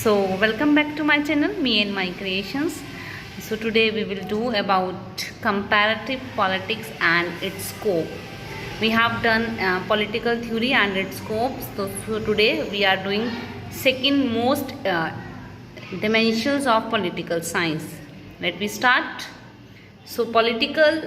So welcome back to my channel, me and my creations. So today we will do about comparative politics and its scope. We have done political theory and its scope. So today we are doing second most dimensions of political science. Let me start. So political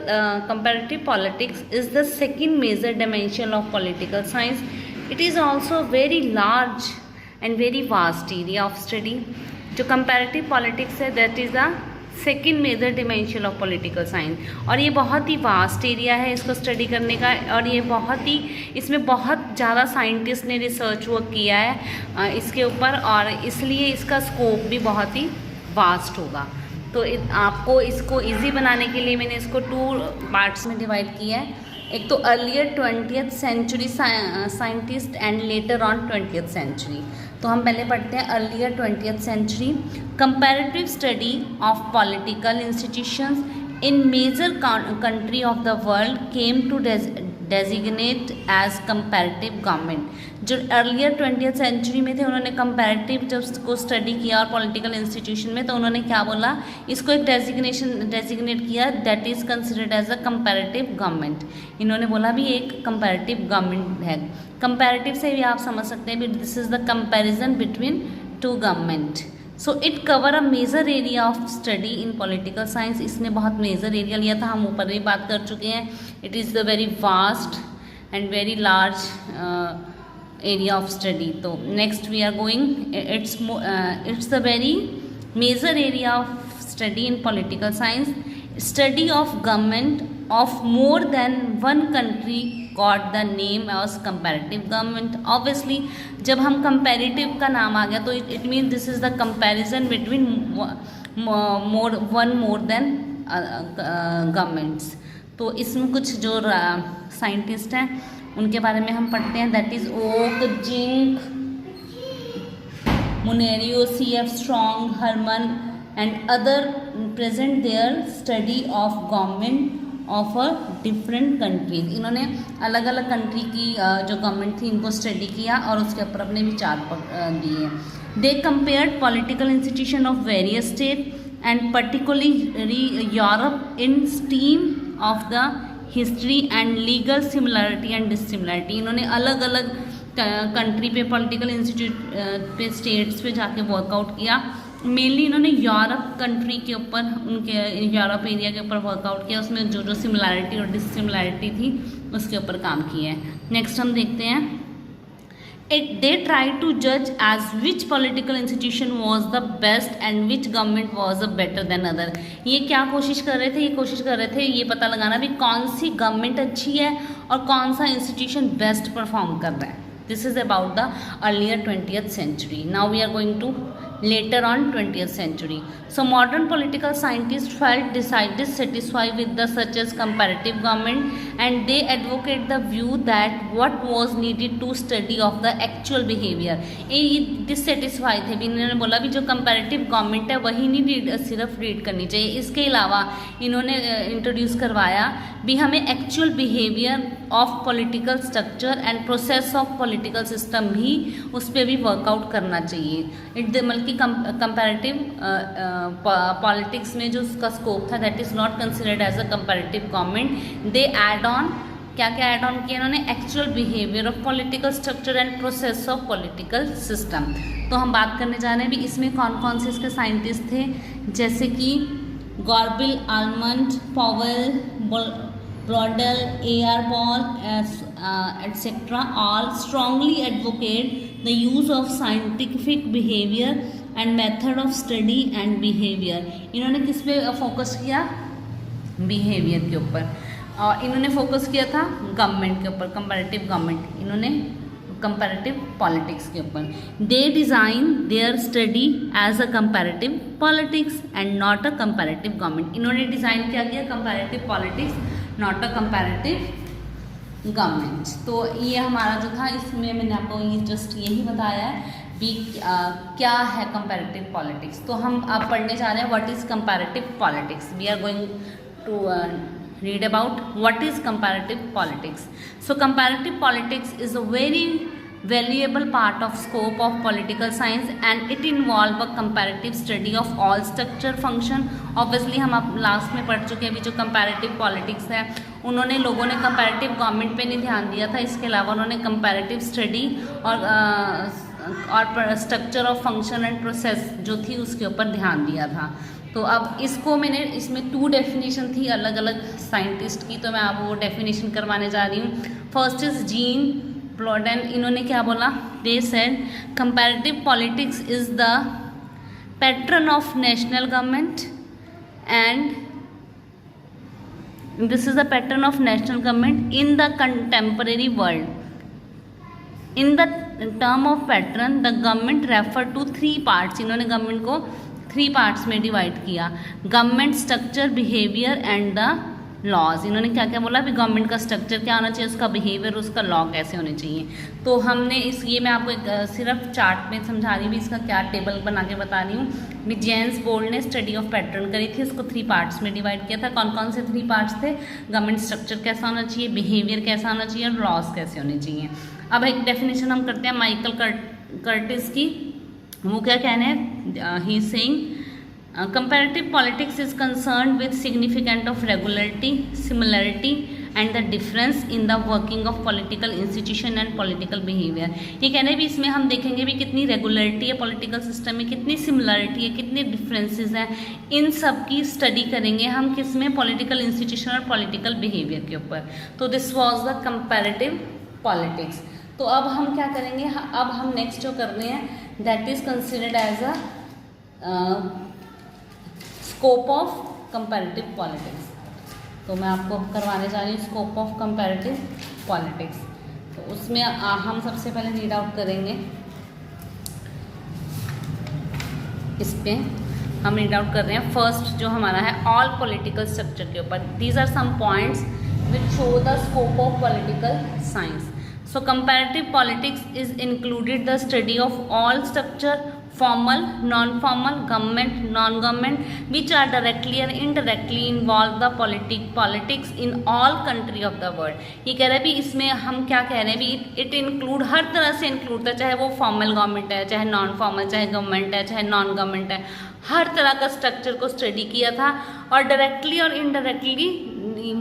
comparative politics is the second major dimension of political science. It is also very large and very vast area of study. जो comparative politics है that is the second major dimension of political science, और ये बहुत ही vast area है इसको study करने का, और ये बहुत ही इसमें बहुत ज़्यादा साइंटिस्ट ने रिसर्च वर्क किया है इसके ऊपर, और इसलिए इसका स्कोप भी बहुत ही वास्ट होगा। तो आपको इसको इजी बनाने के लिए मैंने इसको 2 पार्ट्स में डिवाइड किया है। एक तो earlier 20th century scientist and later on 20th century. तो हम पहले पढ़ते हैं earlier 20th century. Comparative study of political institutions in major country of the world came to designate as comparative government. जो अर्लियर 20th सेंचुरी में थे उन्होंने comparative जब को स्टडी किया और पॉलिटिकल इंस्टीट्यूशन में, तो उन्होंने क्या बोला, इसको एक डेजिग्नेट किया, that is considered as a comparative government. इन्होंने बोला भी एक कंपैरेटिव गवर्नमेंट है। कंपैरेटिव से भी आप समझ सकते हैं, this is the comparison between two government. So it cover a major area of study in political science. इसने बहुत मेजर एरिया लिया था, हम ऊपर भी बात कर चुके हैं। It is the very vast and very large area of study. तो next we are going, it's the very major area of study in political science. Study of government of more than one country got the name as comparative government. Obviously जब हम comparative का नाम आ गया तो it mean this is the comparison between more than governments. तो इसमें कुछ जो साइंटिस्ट हैं उनके बारे में हम पढ़ते हैं, that is Ogg, Zink, Munro, C.F. Strong, Herman and other present their study of government of a different countries. इन्होंने अलग अलग कंट्री की जो गवर्नमेंट थी इनको स्टडी किया और उसके ऊपर अपने विचार दिए। They compared political institution of various state and particularly Europe in स्टीम of the history and legal similarity and dissimilarity. इन्होंने अलग अलग कंट्री पे पॉलिटिकल इंस्टीट्यूट पे स्टेट्स पे जाके वर्कआउट किया। मेनली इन्होंने यूरोप कंट्री के ऊपर, उनके यूरोप एरिया के ऊपर वर्कआउट किया, उसमें जो जो सिमिलरिटी और डिसिमिलरिटी थी उसके ऊपर काम किया है। नेक्स्ट हम देखते हैं, they tried to judge as which political institution was the best and which government was a better than other। ये क्या कोशिश कर रहे थे, ये कोशिश कर रहे थे ये पता लगाना भी कौन सी गवर्नमेंट अच्छी है और कौन सा इंस्टीट्यूशन बेस्ट परफॉर्म कर रहा है। This is about the earlier 20th century. Now we are going to later on 20th century. So modern political scientists felt dissatisfied with the such as comparative government and they advocate the view that what was needed to study of the actual behavior। ये dissatisfied थे भी, इन्होंने बोला भी जो comparative government है वही नहीं सिर्फ रीड करनी चाहिए, इसके अलावा इन्होंने इंट्रोड्यूस करवाया भी हमें actual behaviour of political structure and process of political system भी उस पर भी वर्कआउट करना चाहिए। कि कंपैरेटिव पॉलिटिक्स में जो उसका स्कोप था that is not considered as a comparative government. They add on, क्या क्या ऐड ऑन किया इन्होंने, actual behaviour of political structure and process of political system. तो हम बात करने जा रहे हैं भी इसमें कौन कौन से इसके साइंटिस्ट थे, जैसे कि गॉर्बिल, Almond, Powell, Braudel, A.R. Ball, etc. all strongly advocate the use of scientific behavior and method of study and behavior। इन्होंने किस पे फोकस किया, बिहेवियर के ऊपर, और इन्होंने फोकस किया था गवर्नमेंट के ऊपर, कंपैरेटिव गवर्नमेंट, इन्होंने कंपैरेटिव पॉलिटिक्स के ऊपर। They design their study as a comparative politics and not a comparative government. इन्होंने डिज़ाइन क्या किया, comparative politics, not a comparative government. तो ये हमारा जो था, इसमें मैंने आपको ये जस्ट यही बताया है भी क्या है कंपैरेटिव पॉलिटिक्स। तो हम अब पढ़ने जा रहे हैं what is comparative politics. We are going to read about what is comparative politics. So comparative politics is a very valuable part of scope of political science and it involve a comparative study of all structure function. Obviously हम अब last में पढ़ चुके हैं अभी जो comparative politics है, उन्होंने लोगों ने comparative government पे नहीं ध्यान दिया था, इसके अलावा उन्होंने comparative study और structure of function and process जो थी उसके ऊपर ध्यान दिया था. तो अब इसको मैंने, इसमें 2 डेफिनेशन थी अलग अलग साइंटिस्ट की, तो मैं अब वो डेफिनेशन करवाने जा रही हूँ. First is Jean Blondel. इन्होंने क्या बोला? They said comparative politics is the pattern of national government and this is the pattern of national government in the contemporary world. In the term of pattern the government refer to 3 parts. इन्होंने गवर्नमेंट को 3 parts में divide किया. Government structure, behaviour and the laws. इन्होंने क्या क्या बोला? अभी गवर्नमेंट का स्ट्रक्चर क्या होना चाहिए, उसका बिहेवियर, उसका लॉ कैसे होने चाहिए. तो हमने ये मैं आपको एक सिर्फ चार्ट में समझा रही हूँ, इसका क्या टेबल बना के बता रही हूँ. जेम्स बोल्ड ने स्टडी ऑफ पैटर्न करी थी, उसको 3 पार्ट्स में डिवाइड किया था. कौन कौन से 3 पार्ट्स थे? गवर्नमेंट स्ट्रक्चर कैसा होना चाहिए, बिहेवियर कैसा होना चाहिए और लॉज कैसे होने चाहिए. अब एक डेफिनेशन हम करते हैं माइकल कर्टिस की. वो क्या कहने हैं? He is saying comparative politics is concerned with significance of regularity, similarity and the difference in the working of political institution and political behavior. ये कहने भी इसमें हम देखेंगे भी कितनी रेगुलरिटी है पॉलिटिकल सिस्टम में, कितनी सिमिलरिटी है, कितने डिफरेंसेस हैं, इन सब की स्टडी करेंगे हम किस में? पॉलिटिकल इंस्टीट्यूशन और पॉलिटिकल बिहेवियर के ऊपर. तो this was the comparative politics. तो अब हम क्या करेंगे? अब हम नेक्स्ट जो कर रहे हैं that is considered as a scope of comparative politics. तो मैं आपको करवाने जा रही हूँ स्कोप ऑफ कंपैरेटिव पॉलिटिक्स. तो उसमें हम सबसे पहले रीड आउट करेंगे. इस पे हम रीड आउट कर रहे हैं. फर्स्ट जो हमारा है ऑल पॉलिटिकल स्ट्रक्चर के ऊपर. These are some points which show the scope of political science. So comparative politics is included the study of all structure, formal, non-formal, government, non-government, which are directly or indirectly involved the politics in all country of the world. ये कह रहे हैं भी इसमें हम क्या कह रहे हैं भी इट इंक्लूड, हर तरह से इंक्लूड था, चाहे वो फॉर्मल गवर्नमेंट है, चाहे नॉन फॉर्मल, चाहे गवर्नमेंट है, चाहे नॉन गवर्नमेंट है, हर तरह का स्ट्रक्चर को स्टडी किया था. और डायरेक्टली और इनडायरेक्टली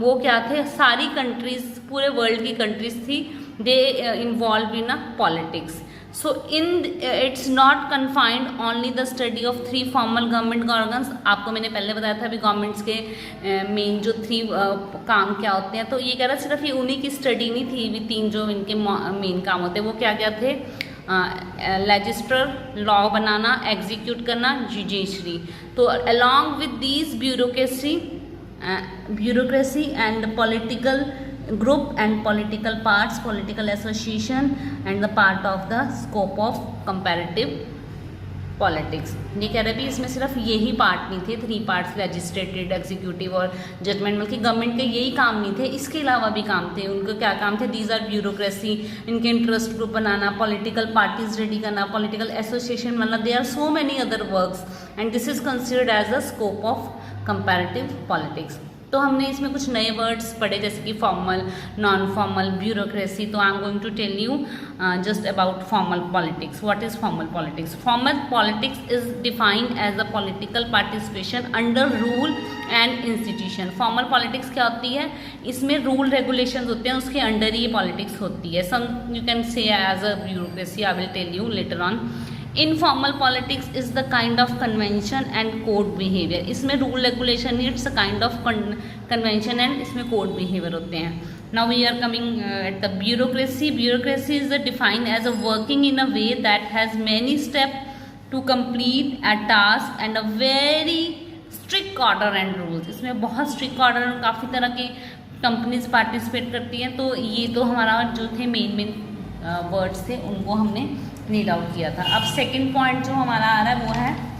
वो क्या थे? सारी कंट्रीज, पूरे वर्ल्ड की कंट्रीज थी, they involved in politics. So it's not confined only the study of 3 formal government organs. आपको मैंने पहले बताया था भी गवर्नमेंट्स के मेन जो 3 काम क्या होते हैं. तो ये कह रहा सिर्फ ये उन्हीं की स्टडी नहीं थी, भी 3 जो इनके मेन काम होते हैं वो क्या क्या थे? लेजिस्लेटर, लॉ बनाना, एग्जीक्यूट करना, जुडिशरी. तो along with these bureaucracy and political group and political parts, political association and the part of the scope of comparative politics. ये कह रहे भी इसमें सिर्फ यही पार्ट नहीं थे, 3 पार्ट्स, लेजिस्लेटिव, एग्जीक्यूटिव और जजमेंट, बल्कि गवर्नमेंट के यही काम नहीं थे, इसके अलावा भी काम थे. उनके क्या काम थे? दीज आर ब्यूरोक्रेसी, इनके इंटरेस्ट ग्रुप बनाना, पॉलिटिकल पार्टीज रेडी करना, पॉलिटिकल एसोसिएशन बनाना. They are so many other works and this is considered as a scope of comparative politics. तो हमने इसमें कुछ नए वर्ड्स पढ़े जैसे कि फॉर्मल, नॉन फॉर्मल, ब्यूरोक्रेसी. तो I am going to tell you just about formal politics. What is formal politics? Formal politics is defined as a political participation under rule and institution. Formal politics क्या होती है? इसमें rule regulations होते हैं, उसके under ही ये politics होती है. Some you can say as a bureaucracy. I will tell you later on. Informal politics is the kind of convention and code behaviour. इसमें रूल रेगुलेशन नहीं, it's a kind of convention and इसमें code behaviour होते हैं. Now we are coming at the bureaucracy. Bureaucracy is defined as a working in a way that has many step to complete a task and a very strict order and rules. इसमें बहुत strict order और काफ़ी तरह की companies participate करती हैं. तो ये तो हमारा जो थे मेन वर्ड्स थे उनको हमने रीड आउट किया था. अब सेकंड पॉइंट जो हमारा आ रहा है वो है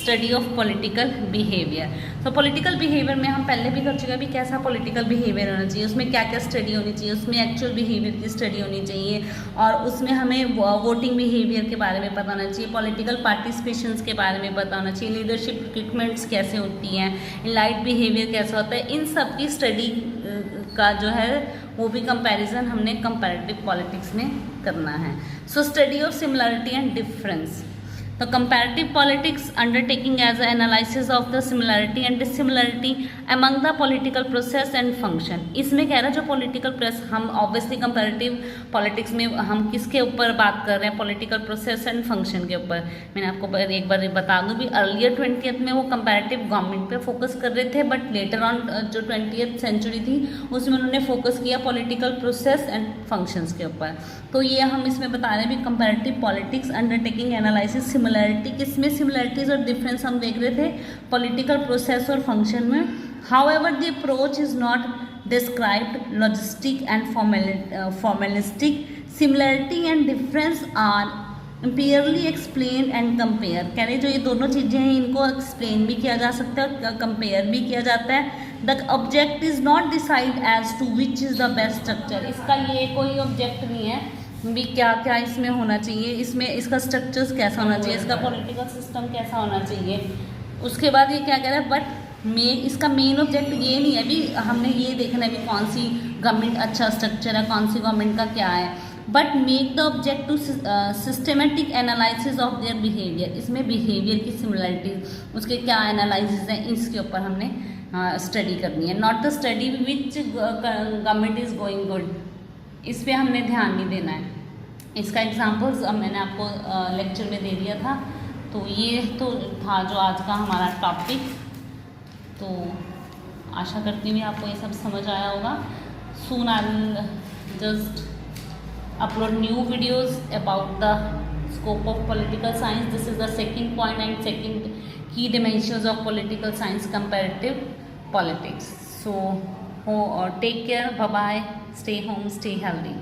स्टडी ऑफ पॉलिटिकल बिहेवियर. तो पॉलिटिकल बिहेवियर में हम पहले भी कर चुके हैं भी कैसा पॉलिटिकल बिहेवियर होना चाहिए, उसमें क्या क्या स्टडी होनी चाहिए, उसमें एक्चुअल बिहेवियर की स्टडी होनी चाहिए और उसमें हमें वोटिंग बिहेवियर के बारे में पता होना चाहिए, पॉलिटिकल पार्टिसिपेशंस के बारे में पता होना चाहिए, लीडरशिप रिक्रूटमेंट्स कैसे होती हैं, लाइट बिहेवियर कैसा होता है. इन सब की स्टडी का जो है वो भी कंपैरिजन हमने कंपैरेटिव पॉलिटिक्स में करना है। So study of similarity and difference. तो comparative politics undertaking as a analysis of the similarity and dissimilarity among the political process and function. इसमें कह रहा है जो पॉलिटिकल प्रोसेस, हम ऑब्वियसली कंपैरेटिव पॉलिटिक्स में हम किसके ऊपर बात कर रहे हैं, पॉलिटिकल प्रोसेस एंड फंक्शन के ऊपर। मैंने आपको एक बार बता दूं भी, अर्लियर 20th में वो कंपैरेटिव गवर्नमेंट पे फोकस कर रहे थे, बट लेटर ऑन जो 20th सेंचुरी थी उसमें उन्होंने फोकस किया पॉलिटिकल प्रोसेस एंड फंक्शंस के ऊपर। तो ये हम इसमें बता रहे हैं भी comparative politics undertaking analysis similarity, किसमें सिमिलरिटीज और डिफरेंस हम देख रहे थे पॉलिटिकल प्रोसेस और फंक्शन में। However the approach is not described logistic and formalistic, similarity and difference are empirically explain and compare. कह रहे जो ये दोनों चीज़ें हैं इनको एक्सप्लेन भी किया जा सकता है और कंपेयर भी किया जाता है। The object is not decide as to which is the best structure. इसका ये कोई ऑब्जेक्ट नहीं है भी क्या क्या इसमें होना चाहिए, इसमें इसका स्ट्रक्चर्स कैसा होना चाहिए, इसका पॉलिटिकल सिस्टम कैसा होना चाहिए। उसके बाद ये क्या कह रहा है, बट इसका मेन ऑब्जेक्ट ये नहीं है भी हमने ये देखना है भी कौन सी गवर्नमेंट अच्छा स्ट्रक्चर है, कौन सी गवर्नमेंट का क्या है, but make the object to systematic analysis of their behaviour. इसमें बिहेवियर की सिमिलरिटीज, उसके क्या एनालिसिस हैं, इसके ऊपर हमने स्टडी करनी है। Not the study which government is going good, इस पर हमने ध्यान नहीं देना है। इसका एग्जाम्पल्स मैंने आपको लेक्चर में दे दिया था। तो ये तो था जो आज का हमारा टॉपिक। तो आशा करती हूँ आपको ये सब समझ आया होगा। Soon I will just upload new videos about the scope of political science. This is the second point and second key dimensions of political science, comparative politics. So take care, bye bye, stay home, stay healthy.